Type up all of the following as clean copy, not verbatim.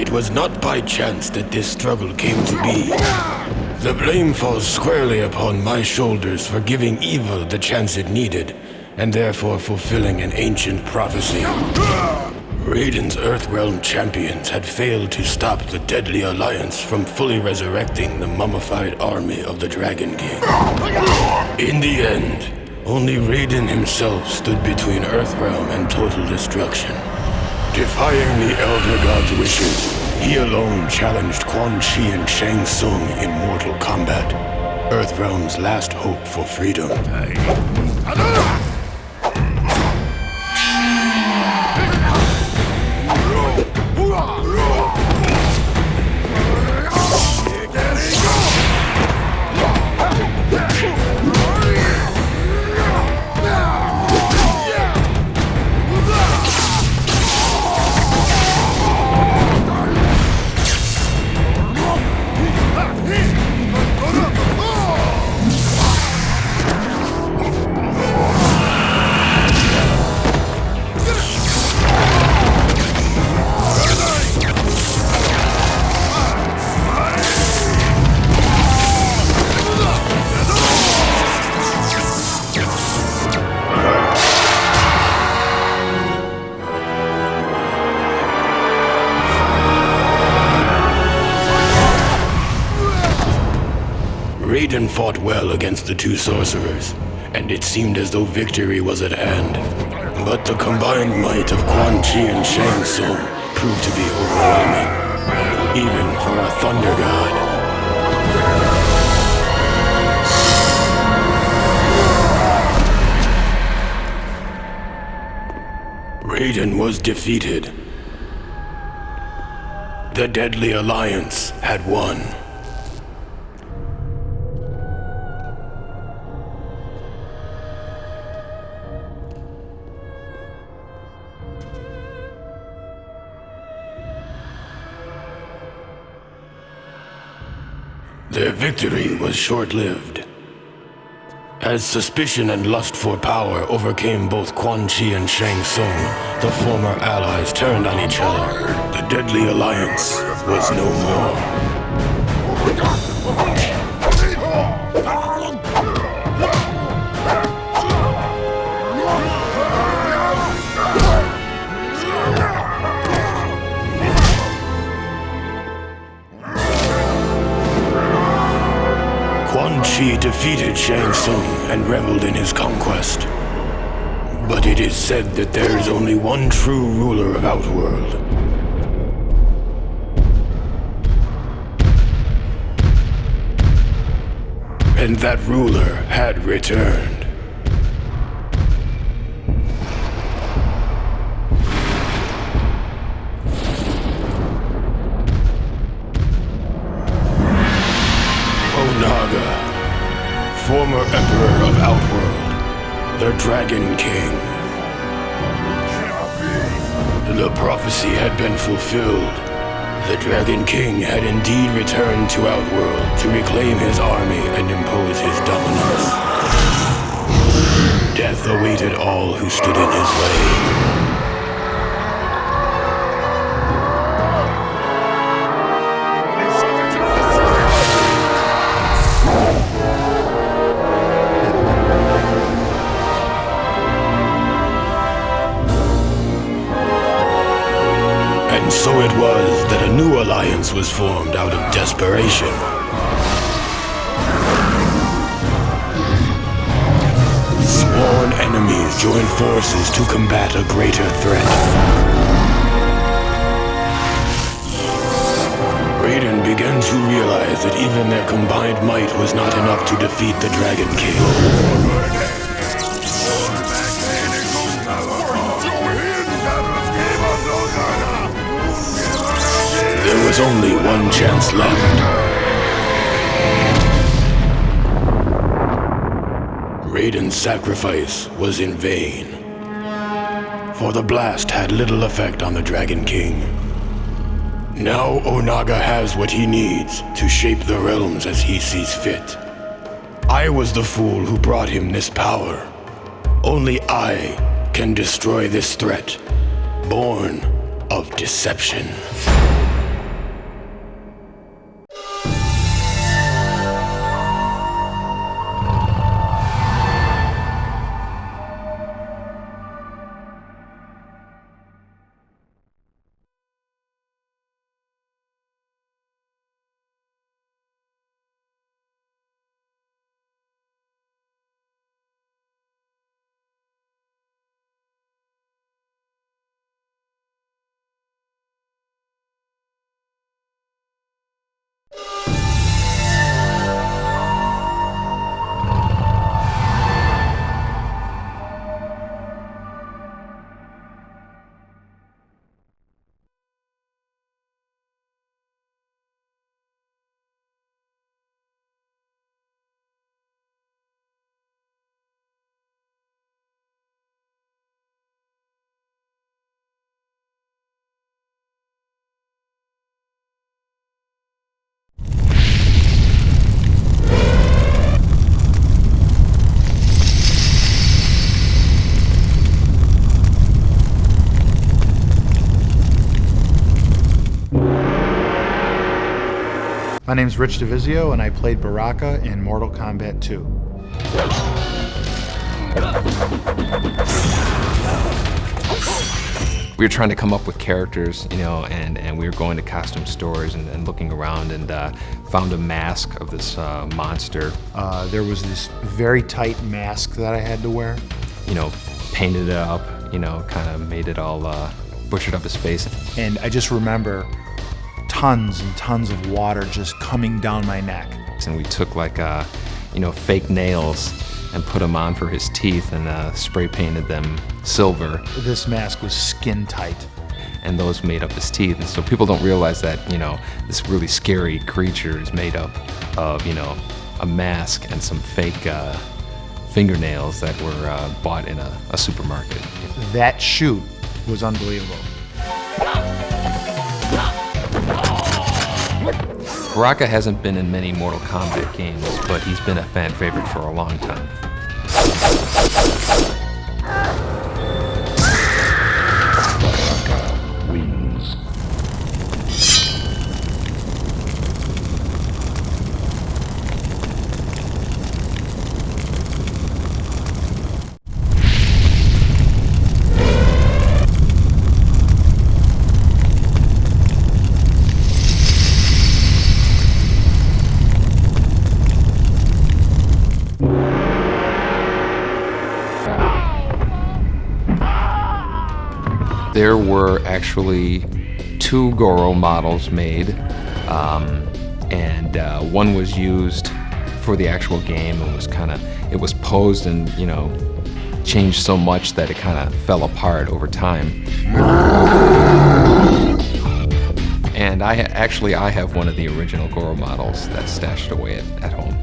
It was not by chance that this struggle came to be. The blame falls squarely upon my shoulders for giving evil the chance it needed, and therefore fulfilling an ancient prophecy. Raiden's Earthrealm champions had failed to stop the Deadly Alliance from fully resurrecting the mummified army of the Dragon King. In the end, only Raiden himself stood between Earthrealm and total destruction. Defying the Elder God's wishes, he alone challenged Quan Chi and Shang Tsung in mortal combat, Earthrealm's last hope for freedom. Raiden fought well against the two sorcerers, and it seemed as though victory was at hand. But the combined might of Quan Chi and Shang Tsung proved to be overwhelming, even for a Thunder God. Raiden was defeated. The Deadly Alliance had won. Their victory was short-lived. As suspicion and lust for power overcame both Quan Chi and Shang Tsung, the former allies turned on each other. The Deadly Alliance was no more. Quan Chi defeated Shang Tsung and reveled in his conquest. But it is said that there is only one true ruler of Outworld. And that ruler had returned. Former Emperor of Outworld, the Dragon King. The prophecy had been fulfilled. The Dragon King had indeed returned to Outworld to reclaim his army and impose his dominance. Death awaited all who stood in his way. So it was that a new alliance was formed out of desperation. Sworn enemies joined forces to combat a greater threat. Raiden began to realize that even their combined might was not enough to defeat the Dragon King. There was only one chance left. Raiden's sacrifice was in vain, for the blast had little effect on the Dragon King. Now Onaga has what he needs to shape the realms as he sees fit. I was the fool who brought him this power. Only I can destroy this threat, born of deception. My name's Rich DeVizio, and I played Baraka in Mortal Kombat 2. We were trying to come up with characters, you know, and we were going to costume stores and looking around and found a mask of this monster. There was this very tight mask that I had to wear. You know, painted it up, you know, kind of made it all butchered up his face. And I just remember tons and tons of water just coming down my neck. And we took like, you know, fake nails and put them on for his teeth and spray painted them silver. This mask was skin tight. And those made up his teeth. And so people don't realize that, you know, this really scary creature is made up of, you know, a mask and some fake fingernails that were bought in a supermarket. That shoot was unbelievable. Baraka hasn't been in many Mortal Kombat games, but he's been a fan favorite for a long time. Baraka wins. There were actually 2 Goro models made, and one was used for the actual game and it was posed and, you know, changed so much that it kind of fell apart over time. And I have one of the original Goro models that's stashed away at home.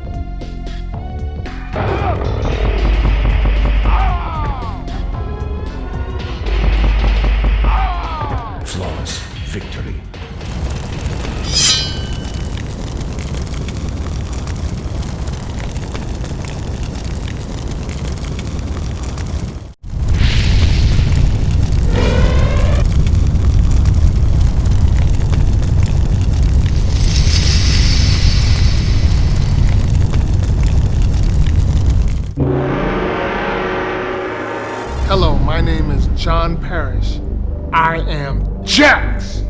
Flawless victory. Hello, my name is John Parrish. I am Jax!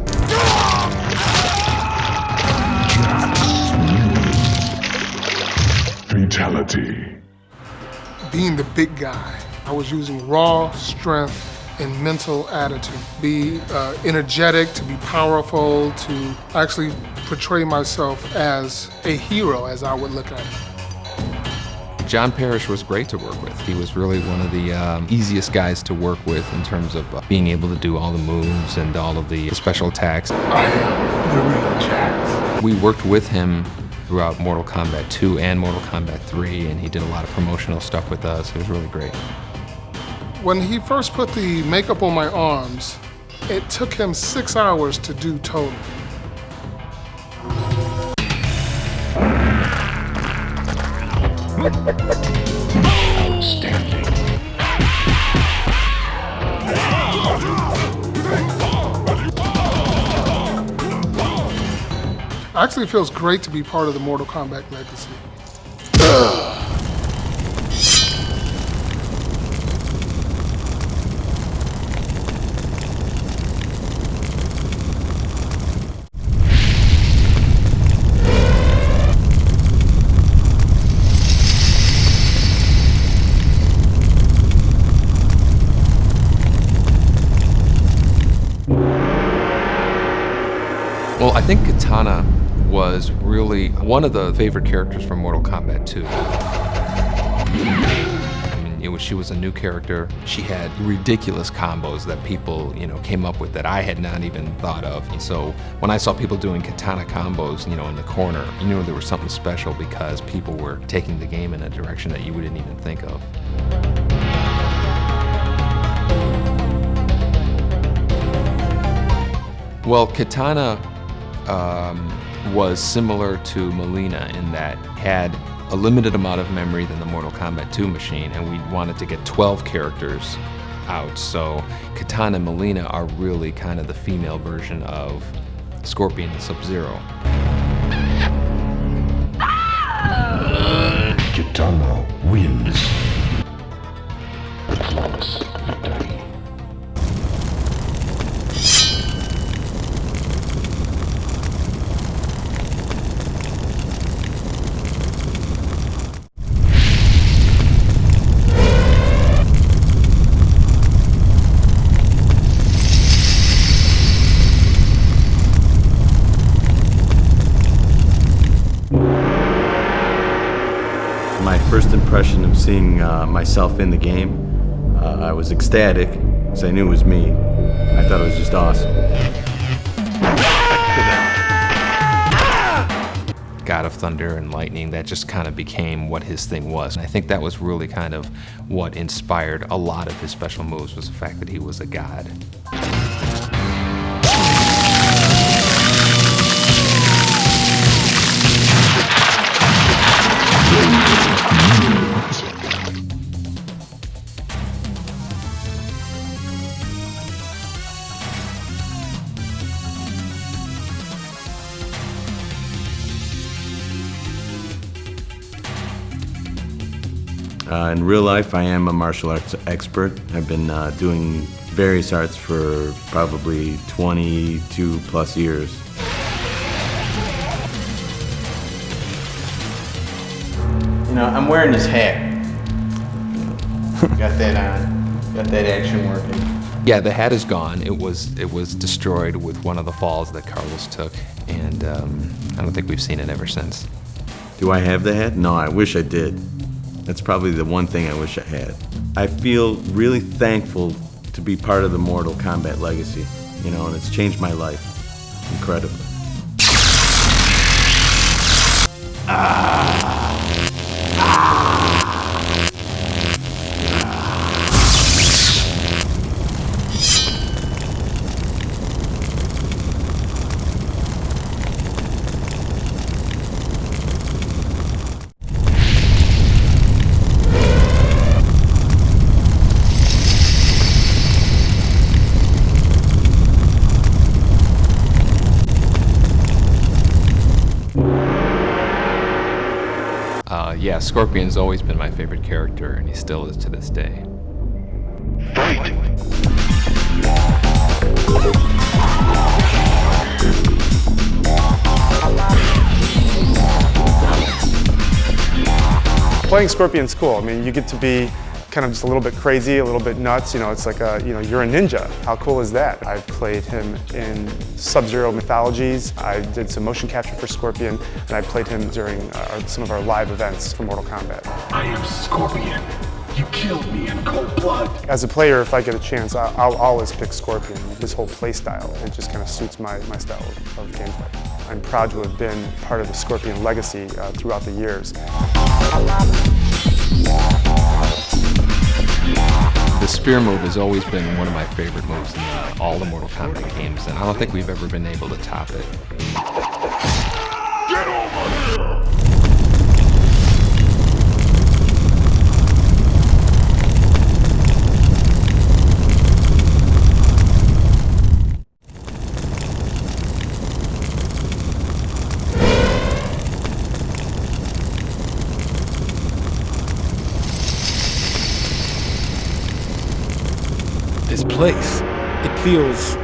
Fatality. Being the big guy, I was using raw strength and mental attitude. Be energetic, to be powerful, to actually portray myself as a hero, as I would look at it. John Parrish was great to work with. He was really one of the easiest guys to work with in terms of being able to do all the moves and all of the special attacks. I am the real Jax. We worked with him throughout Mortal Kombat 2 and Mortal Kombat 3, and he did a lot of promotional stuff with us. It was really great. When he first put the makeup on my arms, it took him 6 hours to do total. Outstanding. Actually, it feels great to be part of the Mortal Kombat legacy. Well, I think Kitana was really one of the favorite characters from Mortal Kombat 2. I mean, she was a new character. She had ridiculous combos that people, you know, came up with that I had not even thought of. And so when I saw people doing Kitana combos, you know, in the corner, you knew there was something special because people were taking the game in a direction that you didn't even think of. Well, Kitana was similar to Mileena in that had a limited amount of memory than the Mortal Kombat 2 machine, and we wanted to get 12 characters out. So Kitana and Mileena are really kind of the female version of Scorpion and Sub-Zero. Kitana wins. Flawless victory. My first impression of seeing myself in the game, I was ecstatic because I knew it was me. I thought it was just awesome. God of Thunder and Lightning, that just kind of became what his thing was. And I think that was really kind of what inspired a lot of his special moves, was the fact that he was a god. In real life, I am a martial arts expert. I've been doing various arts for probably 22 plus years. You know, I'm wearing this hat. Got that on. Got that action working. Yeah, the hat is gone. It was destroyed with one of the falls that Carlos took, and I don't think we've seen it ever since. Do I have the hat? No, I wish I did. That's probably the one thing I wish I had. I feel really thankful to be part of the Mortal Kombat legacy, you know, and it's changed my life incredibly. Yeah, Scorpion's always been my favorite character, and he still is to this day. Playing Scorpion's cool. I mean, you get to be kind of just a little bit crazy, a little bit nuts. You know, it's like you're a ninja. How cool is that? I've played him in Sub-Zero mythologies. I did some motion capture for Scorpion, and I played him during some of our live events for Mortal Kombat. I am Scorpion. You killed me in cold blood. As a player, if I get a chance, I'll always pick Scorpion. His whole play style, it just kind of suits my style of gameplay. I'm proud to have been part of the Scorpion legacy throughout the years. The spear move has always been one of my favorite moves in all the Mortal Kombat games, and I don't think we've ever been able to top it. Get over here! This place, it feels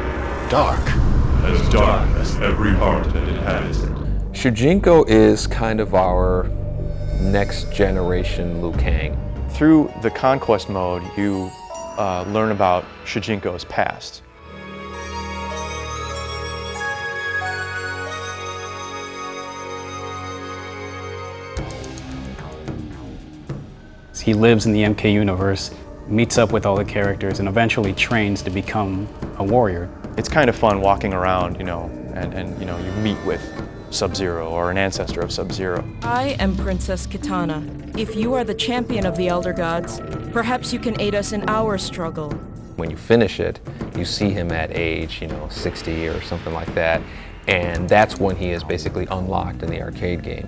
dark. As dark as every heart that inhabits it. Shujinko is kind of our next generation Liu Kang. Through the conquest mode, you learn about Shujinko's past. He lives in the MK universe, meets up with all the characters, and eventually trains to become a warrior. It's kind of fun walking around, you know, and you know, you meet with Sub-Zero or an ancestor of Sub-Zero. I am Princess Kitana. If you are the champion of the Elder Gods, perhaps you can aid us in our struggle. When you finish it, you see him at age, 60 or something like that, and that's when he is basically unlocked in the arcade game.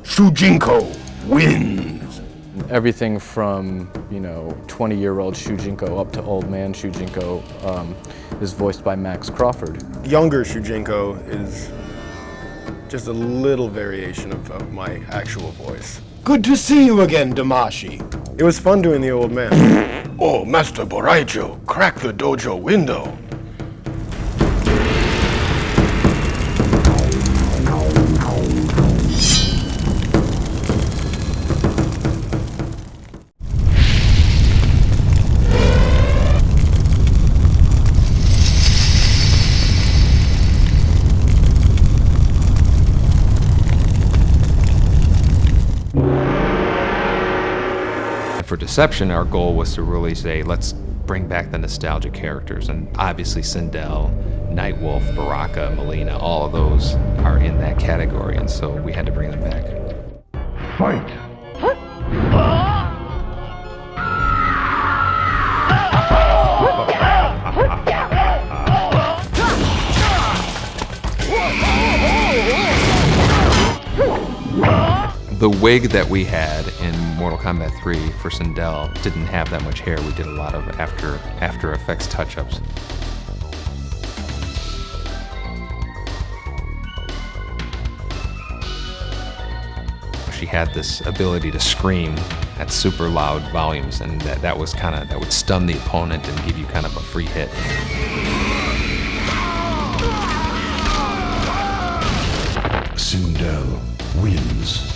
Shujinko wins. Everything from, 20-year-old Shujinko up to old man Shujinko is voiced by Max Crawford. Younger Shujinko is Just a little variation of my actual voice. Good to see you again, Damashi. It was fun doing the old man. Oh, Master Boraicho, crack the dojo window. For Deception, our goal was to really say, let's bring back the nostalgia characters, and obviously Sindel, Nightwolf, Baraka, Melina, all of those are in that category, and so we had to bring them back. Fight! The wig that we had in Mortal Kombat 3 for Sindel didn't have that much hair. We did a lot of After Effects touch-ups. She had this ability to scream at super loud volumes, and that would stun the opponent and give you kind of a free hit. Sindel wins.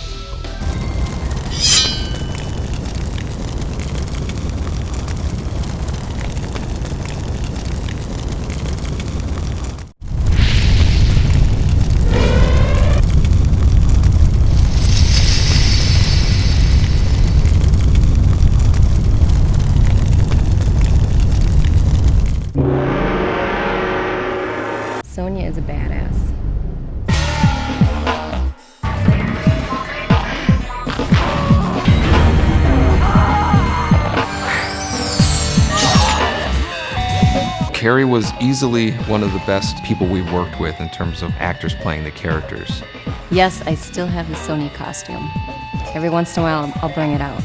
Sonya is a badass. Carrie was easily one of the best people we've worked with in terms of actors playing the characters. Yes, I still have the Sonya costume. Every once in a while, I'll bring it out.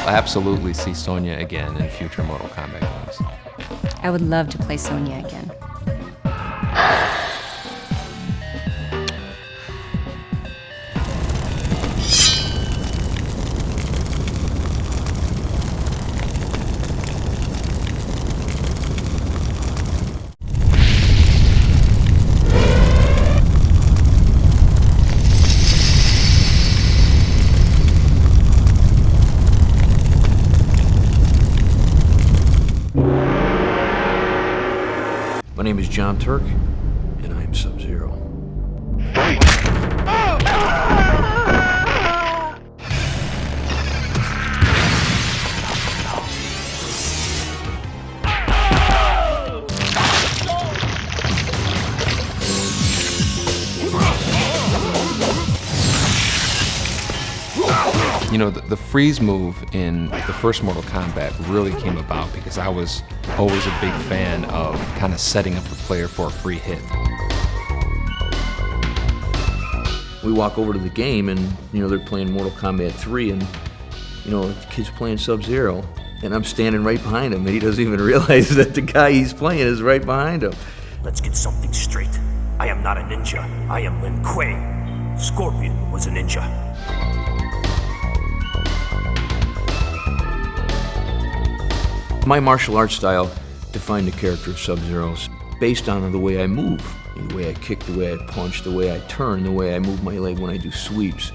I'll absolutely see Sonya again in future Mortal Kombat games. I would love to play Sonya again. My name is John Turk, and I am Sub-Zero. You know, the freeze move in the first Mortal Kombat really came about because I was always a big fan of kind of setting up the player for a free hit. We walk over to the game and, they're playing Mortal Kombat 3 and, the kid's playing Sub-Zero and I'm standing right behind him and he doesn't even realize that the guy he's playing is right behind him. Let's get something straight. I am not a ninja. I am Lin Kuei. Scorpion was a ninja. My martial arts style defined the character of Sub-Zero based on the way I move, the way I kick, the way I punch, the way I turn, the way I move my leg when I do sweeps.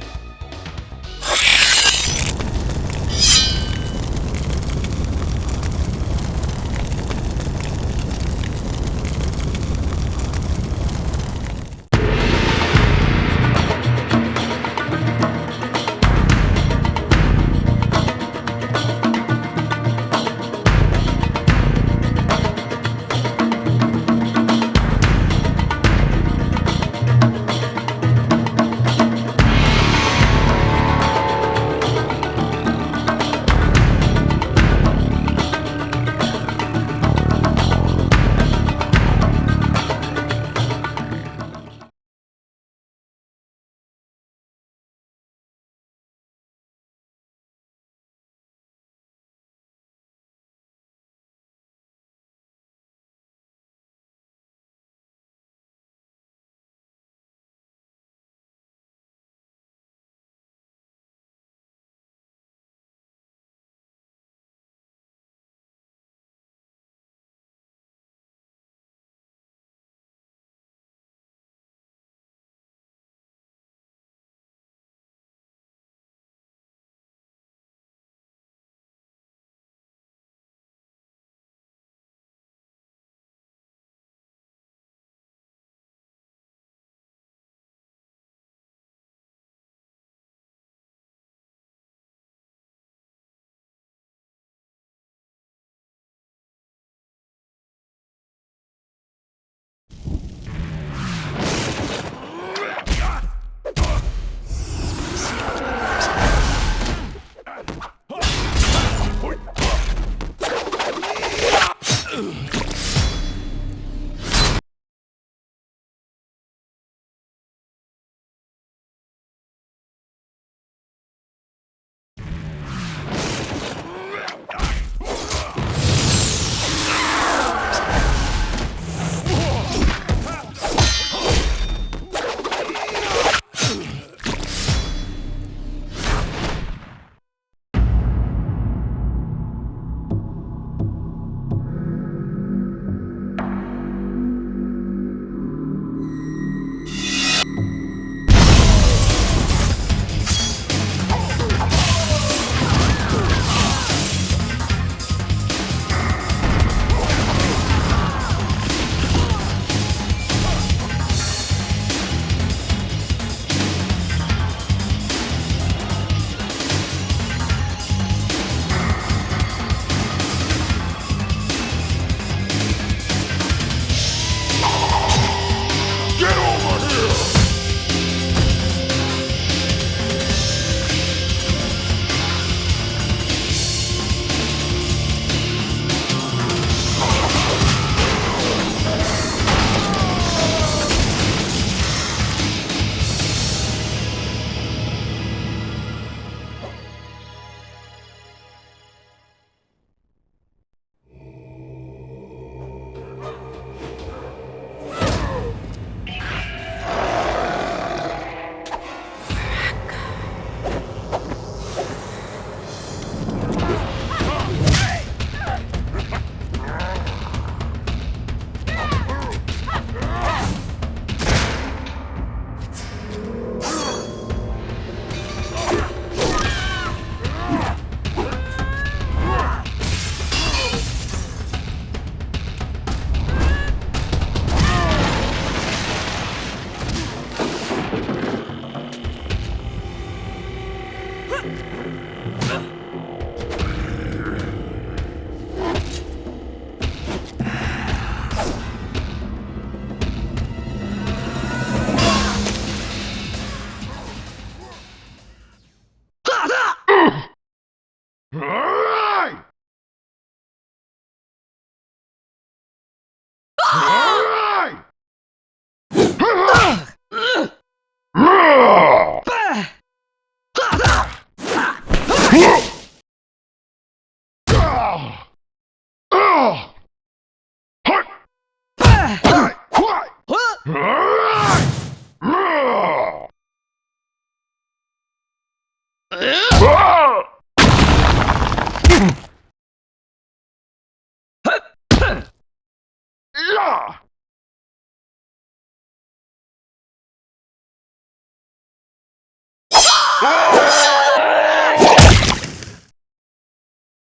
Yeah!